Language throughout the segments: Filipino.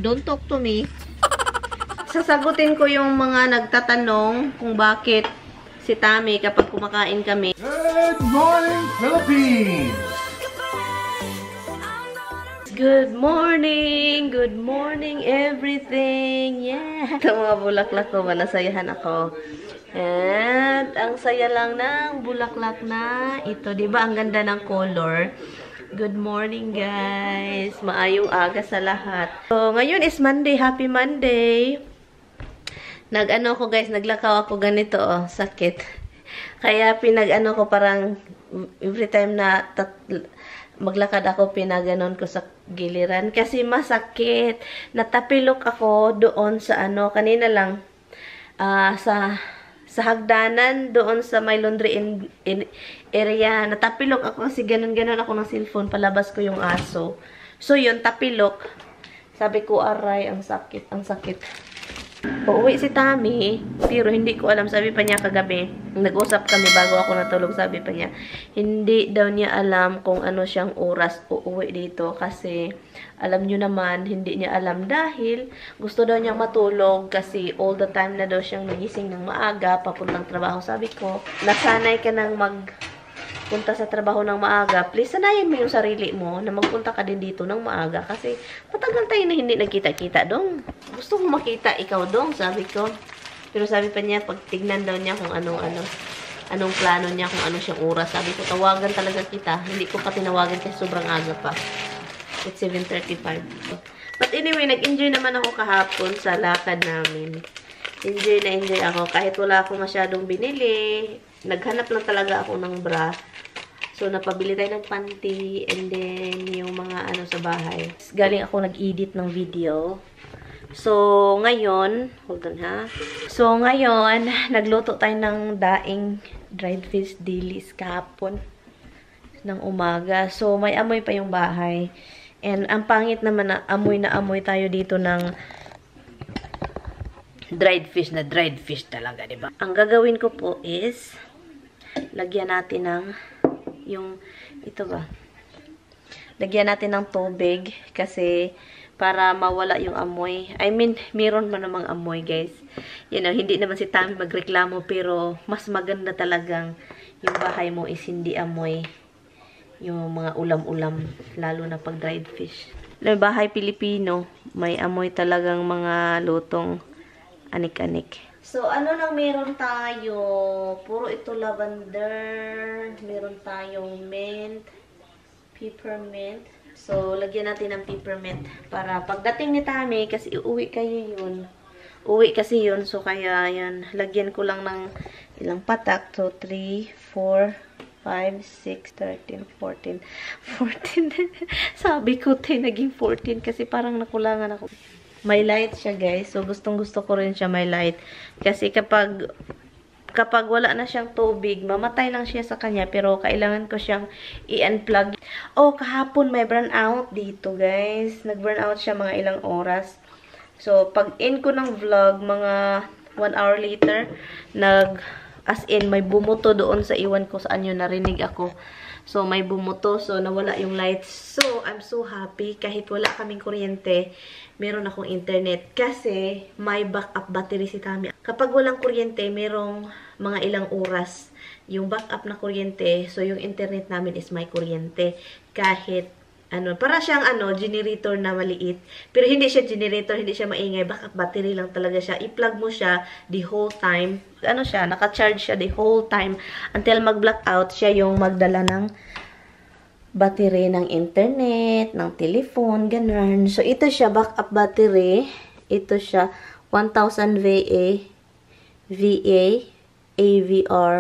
Don't talk to me. Sasagutin ko yung mga nagtatanong kung bakit si Tami kapag kumakain kami. Good morning, Philippines! Good morning! Good morning, everything! Yeah! Ito mga bulaklak ko, manasayahan ako. And, ang saya lang ng bulaklak na ito. Diba? Ang ganda ng color. Good morning, guys! Maayong aga sa lahat. So, ngayon is Monday. Happy Monday! Nag-ano ko, guys, naglakaw ako ganito, oh, sakit. Kaya pinag-ano ko parang every time na maglakad ako, pinaganon ko sa giliran. Kasi masakit. Natapilok ako doon sa ano, kanina lang, sa hagdanan, doon sa may laundry in area. Natapilok ako kasi ganon-ganon ako ng cellphone. Palabas ko yung aso. So, yun, tapilok. Sabi ko, aray, ang sakit, ang sakit. Uuwi si Tami, pero hindi ko alam, sabi pa niya kagabi, nag-usap kami bago ako natulog, sabi pa niya, hindi daw niya alam kung ano siyang oras uuwi dito kasi alam niyo naman, hindi niya alam dahil gusto daw niyang matulog kasi all the time na daw siyang nagising ng maaga, papuntang trabaho. Sabi ko, nasanay ka nang punta sa trabaho ng maaga, please sanayin mo yung sarili mo na magpunta ka din dito ng maaga kasi matagal tayo na hindi nagkita-kita dong. Gusto mo makita ikaw dong, sabi ko. Pero sabi pa niya, pag tignan daw niya kung anong plano niya, kung ano siyang oras. Sabi ko, tawagan talaga kita. Hindi ko pa tinawagan kasi sobrang aga pa. It's 7:35. But anyway, nag-enjoy naman ako kahapon sa lakad namin. Enjoy na enjoy ako. Kahit wala ako masyadong binili, naghanap lang talaga ako ng bra. So, napabili tayo ng panty and then yung mga ano sa bahay. Galing ako nag-edit ng video. So, ngayon, hold on ha. So, ngayon, nagluto tayo ng daing dried fish dilis kahapon ng umaga. So, may amoy pa yung bahay. And ang pangit naman na amoy tayo dito ng dried fish na dried fish talaga, diba? Ang gagawin ko po is lagyan natin ng lagyan natin ng tubig kasi para mawala yung amoy. I mean, meron man namang amoy, guys. You know, hindi naman si Tami magreklamo pero mas maganda talagang yung bahay mo is hindi amoy yung mga ulam-ulam, lalo na pag dried fish. Yung bahay Pilipino, may amoy talagang mga lutong anik-anik. So, ano nang meron tayo? Puro ito lavender. Meron tayong mint, peppermint. So, lagyan natin ng peppermint para pagdating ni Tami, kasi uwi kayo yun. Uwi kasi yun. So, kaya yan. Lagyan ko lang ng ilang patak. So, 3, 4, 5, 6, 13, 14. 14. Sabi ko, naging 14 kasi parang nakulangan ako. May light siya, guys. So, gustong-gusto ko rin siya may light. Kasi kapag wala na siyang tubig, mamatay lang siya sa kanya. Pero, kailangan ko siyang i-unplug. Oh, kahapon may burnout dito, guys. Nag-burnout siya mga ilang oras. So, pag-in ko ng vlog, mga 1 hour later, as in, may bumuto doon sa iwan ko saan yun narinig ako. So, may bumuto. So, nawala yung lights. So, I'm so happy. Kahit wala kaming kuryente, meron akong internet. Kasi, may backup battery si Tami. Kapag walang kuryente, merong mga ilang oras yung backup na kuryente. So, yung internet namin is may kuryente. Kahit, para siyang, generator na maliit. Pero, hindi siya generator, hindi siya maingay. Backup battery lang talaga siya. I-plug mo siya the whole time. Naka-charge siya the whole time. Until mag-blackout, siya yung magdala ng battery ng internet, ng telephone, ganun. So, ito siya, backup battery. Ito siya, 1000 VA, AVR.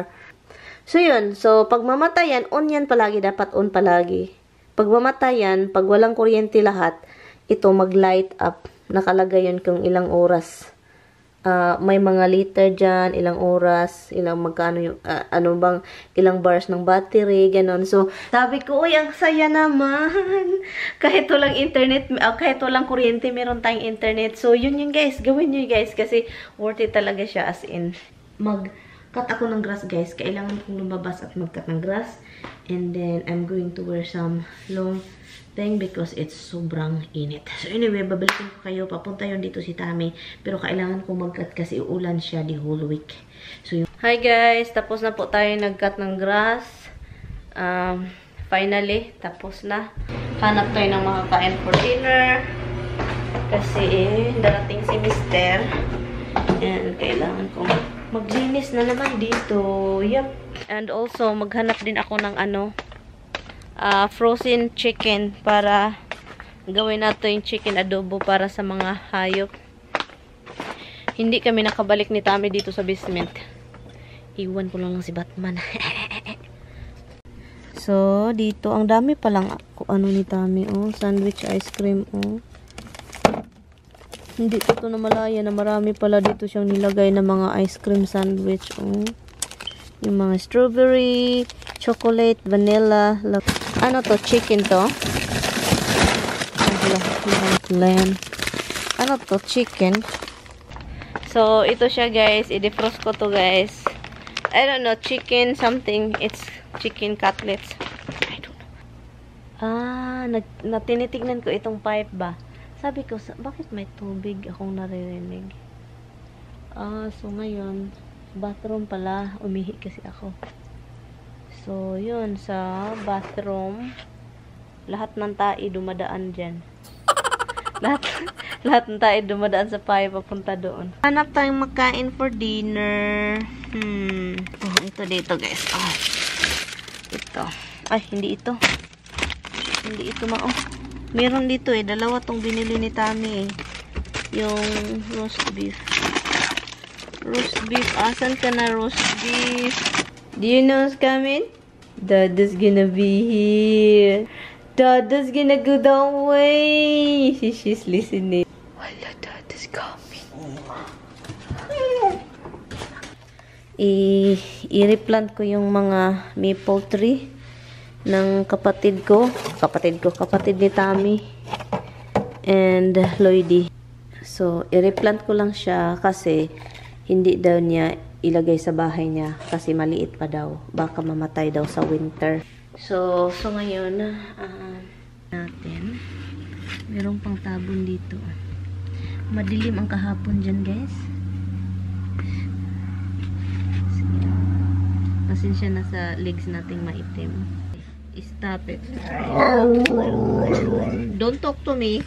So, yun. So, pag mamatayan, on yan palagi. Dapat on palagi. Pag mamatayan, pag walang kuryente lahat, ito mag-light up. Nakalagay yun kung ilang oras. May mga liter dyan, ilang oras, ilang magkano yung, ilang bars ng battery, ganon. So, sabi ko, uy, ang saya naman. Kahit walang internet, kahit walang kuryente, meron tayong internet. So, yun guys, gawin nyo guys, kasi worth it talaga siya, as in, cut ako ng grass, guys. Kailangan kong lumabas at mag-cut ng grass. And then, I'm going to wear some long thing because it's sobrang init. So anyway, babalikin ko kayo. Papunta yun dito si Tami. Pero kailangan ko mag-cut kasi uulan siya the whole week. So, hi guys! Tapos na po tayo nag-cut ng grass. Finally, tapos na. Hanap tayo ng makakain for dinner. Kasi darating si Mister. And kailangan ko maglinis na naman dito. Yup. And also, maghanap din ako ng frozen chicken para gawin natin yung chicken adobo para sa mga hayop. Hindi kami nakabalik ni Tami dito sa basement. Iwan ko lang si Batman. So, dito, ang dami palang ni Tami, sandwich ice cream, Hindi ko to namalaya na marami pala dito siyang nilagay na mga ice cream sandwich, Yung mga strawberry, chocolate, vanilla, ano to? Chicken to? Ano to? Chicken. So, ito siya guys. I-defrost ko to guys. I don't know. Chicken something. It's chicken cutlets. I don't know. Natinitignan ko itong pipe ba? Sabi ko, bakit may tubig akong naririnig? So ngayon, bathroom pala. Umihi kasi ako. So, yun, sa bathroom, lahat ng tae dumadaan dyan. lahat ng tae dumadaan sa pipe papunta doon. Hanap tayong makain for dinner. Ito dito, guys. Ito. Ay, hindi ito. Hindi ito, meron dito dalawa tong binili ni Tami Yung roast beef. Roast beef. Asan ka na roast beef? Do you know what's coming? Dada's gonna be here. Dada's gonna go that way. She's listening. Wala, Dada's coming. I-replant ko yung mga maple tree ng kapatid ni Tami and Lloydie. So, i-replant ko lang siya kasi hindi daw niya ilagay sa bahay niya kasi maliit pa daw. Baka mamatay daw sa winter. So ngayon, natin, merong pang tabon dito. Madilim ang kahapon dyan, guys. Pasensya na sa legs nating maitim. Stop it. Don't talk to me.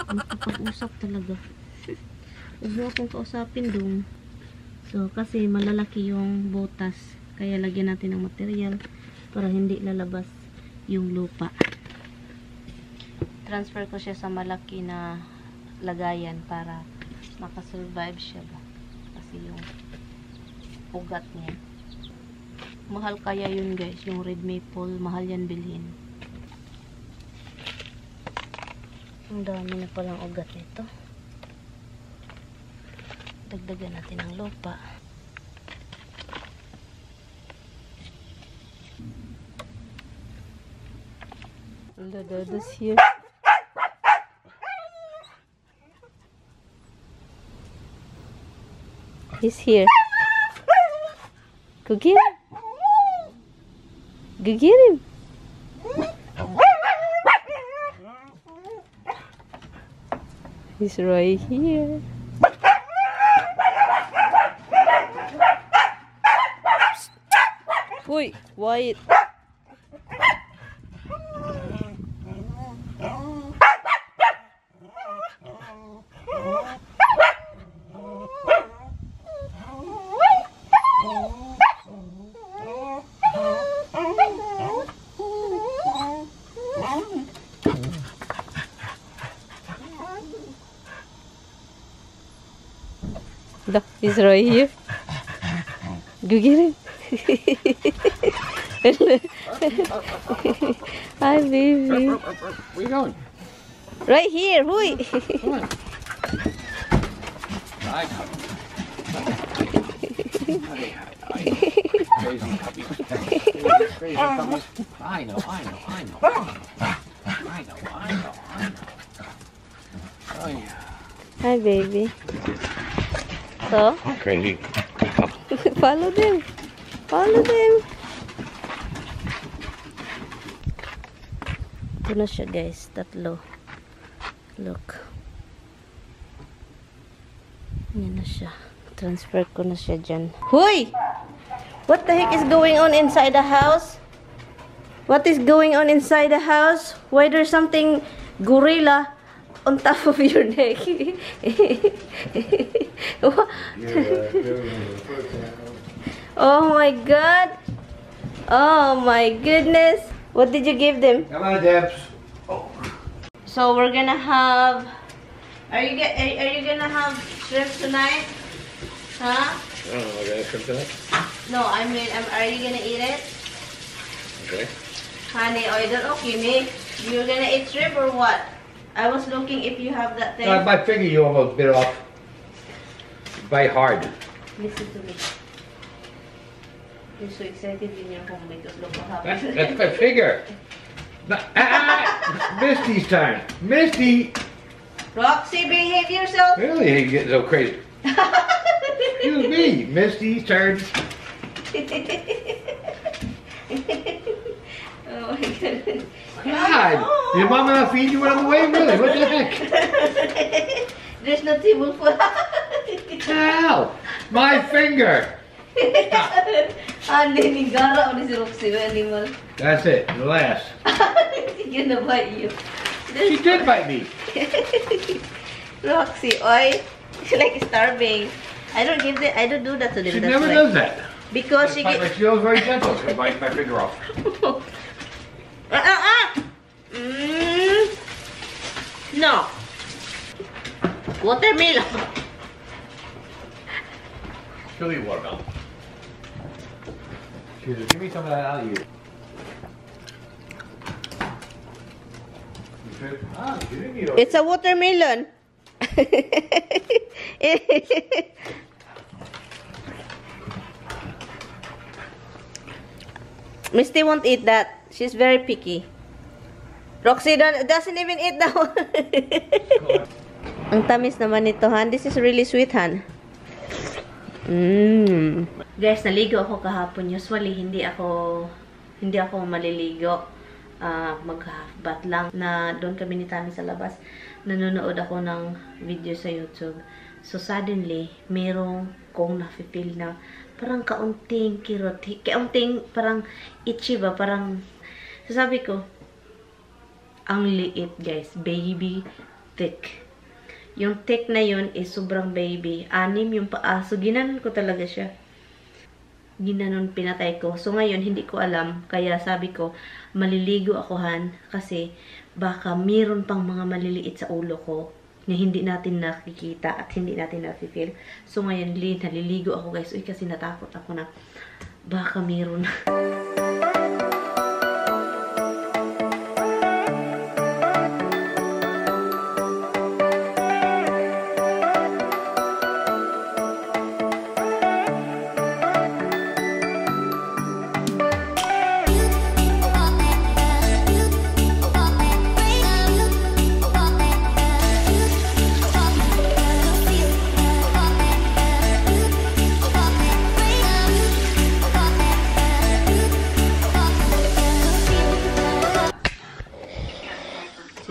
Magpapag-usap talaga. Huwag mo akong kausapin dong. So, kasi malalaki yung butas. Kaya lagyan natin ng material para hindi lalabas yung lupa. Transfer ko siya sa malaki na lagayan para makasurvive siya ba. Kasi yung ugat niya. Mahal kaya yun guys, yung red maple. Mahal yan bilhin. Ang dami na palang ugat nito. Dagdagan natin ng lupa. Dada's here. He's here. Go get him. Go get him. He's right here. Uy, quiet. Look, he's right here. Go get him. Hi, baby. Where you going? Right here, hui. Come on. Crazy puppies. Crazy puppies. I know. Oh yeah. Hi, baby. So? Crazy. Follow them. Follow them. Ito na siya guys, tatlo. Look. Yan na siya. Transfer ko na siya dyan. Hoy! What the heck is going on inside the house? What is going on inside the house? Why there's something gorilla on top of your neck? Oh my god! Oh my goodness! What did you give them? Come on, Debs. So we're gonna have. Are you gonna have shrimp tonight? Huh? I don't know, guys, come tonight? No, I mean, are you gonna eat it? Okay. Honey, oh, you don't okay me. You're gonna eat shrimp or what? I was looking if you have that thing. My finger you almost bit off. Bite hard. Listen to me. You're so excited when you're home because look what That's happened. my finger. Misty's time. Misty! Roxy, behave yourself. Really, you getting so crazy. Excuse me, Misty's turn. Oh my goodness. God, did Mama not feed you when I'm away? Really? What the heck? There's no table for Hell, my finger. Ande, ni gara o ni si Roxy, animal. That's it, the last. She's gonna bite you. She did bite me. Roxy, oi. She's like starving. I don't do that to them. She that's never why. does that. Because she My get... feels very gentle. She bites my finger off. No. Watermelon. Chili watermelon. She said, give me some of that out of you. You said, she didn't eat all. It's a watermelon. Misty won't eat that. She's very picky. Roxy doesn't even eat that one. Ang tamis naman nito, Han. This is really sweet, Han. Guys, naligo ako kahapon. Usually, hindi ako maliligo. Mag-half bath lang. Na doon kami ni Tami sa labas. Nanonood ako ng video sa YouTube. So, suddenly, merong kong nafe-feel na parang kaunting kirot. Kaunting parang itchy ba? Parang, sasabi ko, ang liit, guys. Baby thick. Yung thick na yun is sobrang baby. 6 yung paa. So, ginanon ko talaga siya. Ginanon, pinatay ko. So, ngayon, hindi ko alam. Kaya sabi ko, maliligo ako, Han. Kasi, baka mayroon pang mga maliliit sa ulo ko na hindi natin nakikita at hindi natin nafe-feel. So, ngayon, naliligo ako, guys. Uy, kasi natakot ako na baka mayroon.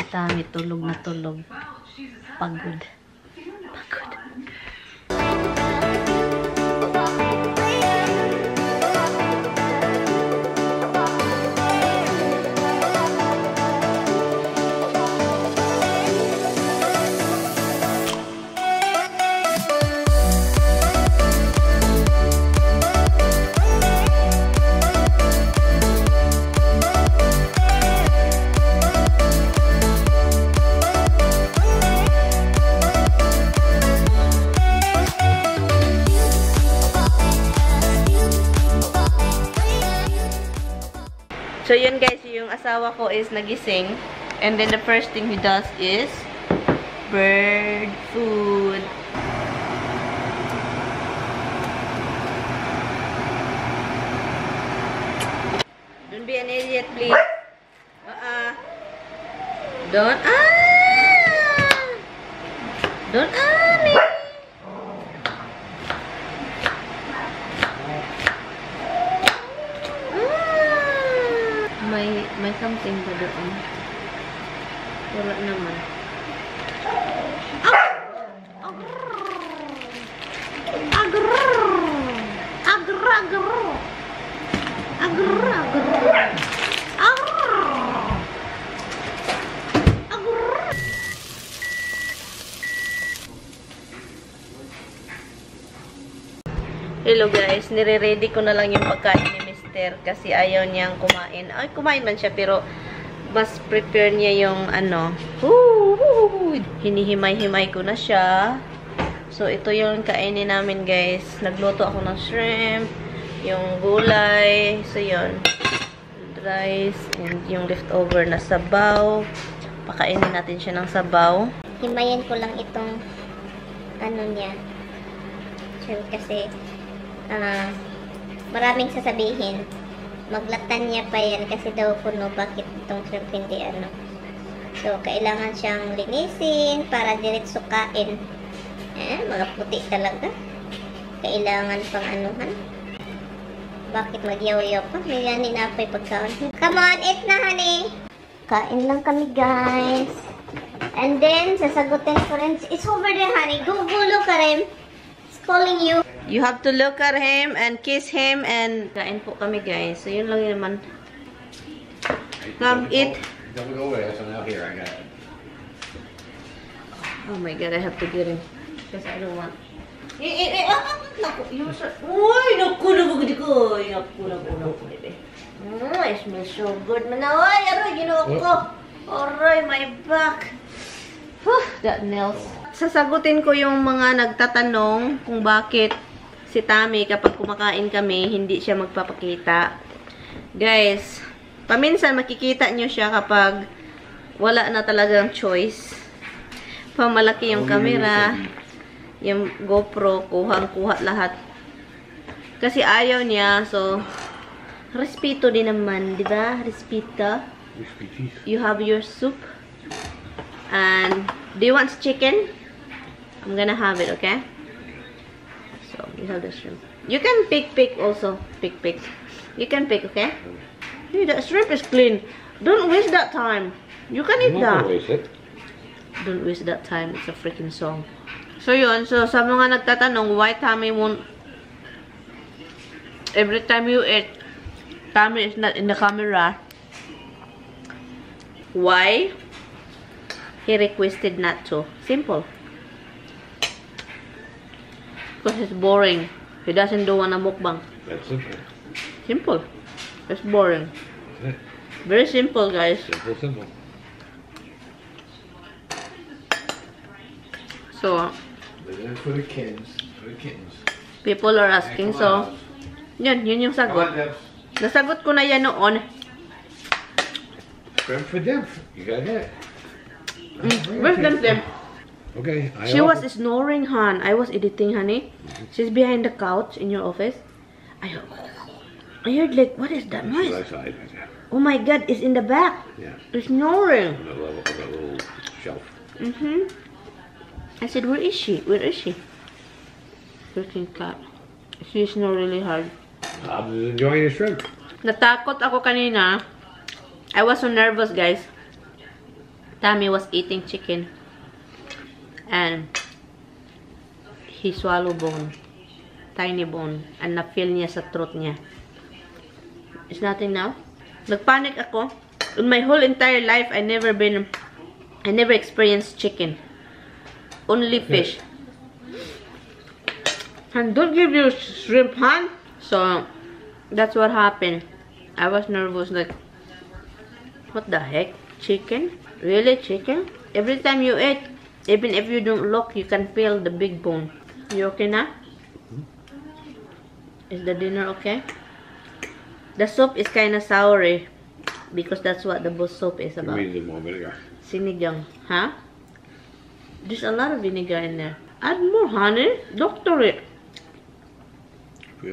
Tami, tulog na tulog. Pagod. Pagod. So, yun guys, yung asawa ko is nagising. And then, the first thing he does is bird food. Don't be an idiot, please. Don't, Don't, May something ba doon? Wala naman. Hello guys, nire-ready ko na lang yung pagkain ni Mister kasi ayaw niyang kumain. Ay, kumain man siya pero mas prepare niya yung ano. Hinihimay-himay ko na siya. So, ito yung kainin namin guys. Nagluto ako ng shrimp, yung gulay. So, yun. Rice, and yung leftover na sabaw. Pakainin natin siya ng sabaw. Himayin ko lang itong ano niya. Shrimp kasi maraming sasabihin. Maglatan niya pa yan kasi daw puno. Bakit itong shrimp hindi ano. So, kailangan siyang linisin para diretso kain. Mga puti talaga. Kailangan pang anuhan. Bakit magyaw-yaw pa? May ganin na pa yung pagkaon. Come on, eat na, honey! Kain lang kami, guys. And then, sasagutin ko rin. It's over there, honey. Go look at him. It's calling you. You have to look at him and kiss him and kain po kami guys. So, yun lang yun naman. Come, eat. Don't go away. So now here, I got it. Oh my God, I have to get him. Because I don't want. Naku, yun sa. Uy, naku, bebe. It smells so good. Manaway, aray, ginawa ko. Aray, my back. Whew, that nails. Sasagutin ko yung mga nagtatanong kung bakit si Tammy kapag kumakain kami, hindi siya magpapakita. Guys, paminsan makikita nyo siya kapag wala na talagang choice. Pamalaki yung camera, yung GoPro, kuhang-kuha lahat. Kasi ayaw niya, so respeto din naman, di ba? Respeto. You have your soup. And do you want chicken? I'm gonna have it, okay? So, you have the shrimp. You can pick also. Pick. You can pick, okay? Hey, that shrimp is clean. Don't waste that time. You can eat that. Don't waste it. Don't waste that time. It's a freaking song. So, yun. So, sa mga nagtatanong, why Tammy won't... Every time you eat, Tammy is not in the camera. Why? He requested not to. Simple. Because it's boring. He doesn't do wanna mukbang. That's simple. Simple. It's boring. That's it. Very simple, guys. Simple. So, For the kittens. people are asking. So, yun yung Come on, sagot. Debs. Nasagot ko na yan noon. Grab for Debs. You got it. Where's them? Okay. She was snoring, hon. I was editing, honey. She's behind the couch in your office. I heard like, what is that noise? Outside, right there. Oh my God, it's in the back. Yeah. It's snoring. On the level of that little shelf. I said, where is she? Where is she? Freaking cat. She snore really hard. I'm just enjoying the shrimp. Natakot ako kanina. I was so nervous, guys. Tammy was eating chicken. And he swallowed bone. Tiny bone. And na-feel niya sa throat niya. It's nothing now. Nagpanic ako. In my whole entire life, I never experienced chicken. Only fish. And don't give you shrimp, huh? So, that's what happened. I was nervous, like, what the heck? Chicken? Really, chicken? Every time you eat, even if you don't look, you can feel the big bone. You okay now? Is the dinner okay? The soup is kind of soury because that's what the both soup is about. We need more vinegar. Sinigang, huh? There's a lot of vinegar in there. Add more, honey. Doctor it.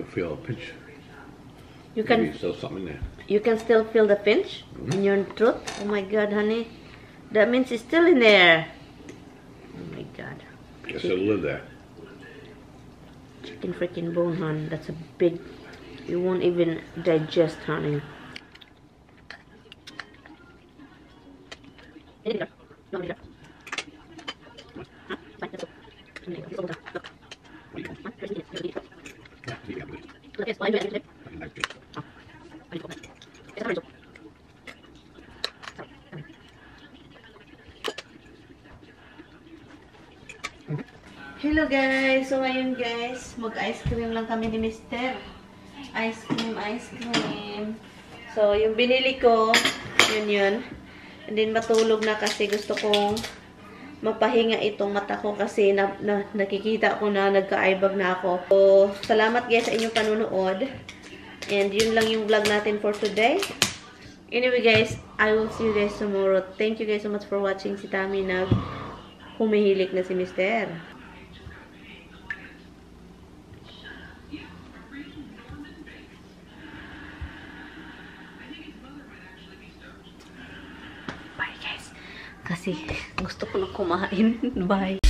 Feel a pinch. You Maybe can still something in there. you can still feel the pinch in your throat. Oh my God, honey. That means it's still in there. Oh my God. Guess it'll live there. Chicken freaking bone, hon. That's a big... You won't even digest, honey. Hello guys! So ngayon guys, mag-ice cream lang kami ni Mr. Ice cream. So yung binili ko, yun. And then matulog na kasi gusto kong mapahinga itong mata ko kasi nakikita ko na nagka-eyebag na ako. So salamat guys sa inyong panunood. And yun lang yung vlog natin for today. Anyway guys, I will see you guys tomorrow. Thank you guys so much for watching. Si Tami na humihilik na si Mr. Bye guys. Kasi gusto ko na kumain. Bye.